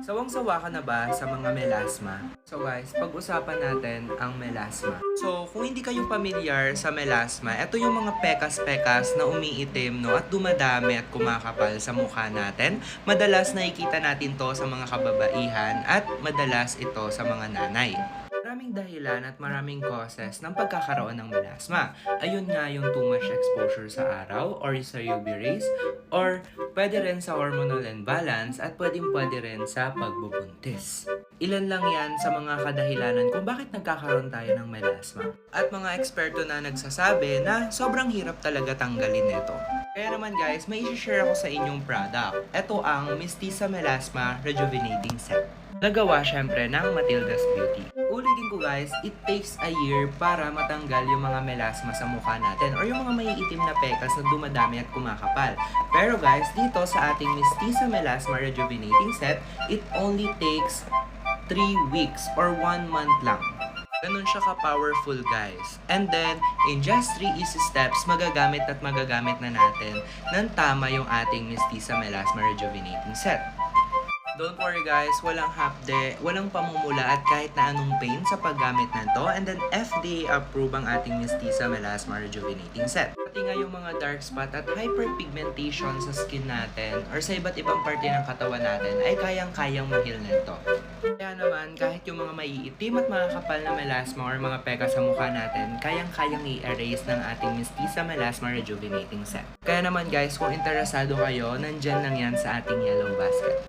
Sawang-sawa ka na ba sa mga melasma? So guys, pag-usapan natin ang melasma. So, kung hindi kayo pamilyar sa melasma, ito yung mga pekas-pekas na umiitim no, at dumadami at kumakapal sa mukha natin. Madalas nakikita natin to sa mga kababaihan at madalas ito sa mga nanay. Maraming dahilan at maraming causes ng pagkakaroon ng melasma. Ayun nga yung too much exposure sa araw or sa UV rays or pwede rin sa hormonal imbalance at pwede rin sa pagbubuntis. Ilan lang yan sa mga kadahilanan kung bakit nagkakaroon tayo ng melasma. At mga eksperto na nagsasabi na sobrang hirap talaga tanggalin nito. Kaya naman guys, may isi-share ako sa inyong product. Ito ang Mestiza Melasma Rejuvenating Set. Nagawa syempre ng Matilda's Beauty. Ulitin ko guys, it takes a year para matanggal yung mga melasma sa mukha natin or yung mga maiitim na pekas na dumadami at kumakapal. Pero guys, dito sa ating Mestiza Melasma Rejuvenating Set, it only takes 3 weeks or 1 month lang. Ganun siya ka-powerful guys. And then, in just 3 easy steps, magagamit na natin ng tama yung ating Mestiza Melasma Rejuvenating Set. Don't worry guys, walang hapde, walang pamumula at kahit na anong pain sa paggamit nito. And then FDA approved ang ating Mestiza Melasma Rejuvenating Set. Pati nga yung mga dark spot at hyperpigmentation sa skin natin or sa iba't ibang parte ng katawan natin ay kayang-kayang ma-heal nito. Kaya naman, kahit yung mga maiitim at makakapal na melasma or mga peka sa mukha natin, kayang-kayang i-erase ng ating Mestiza Melasma Rejuvenating Set. Kaya naman guys, kung interesado kayo, nandyan lang yan sa ating yellow basket.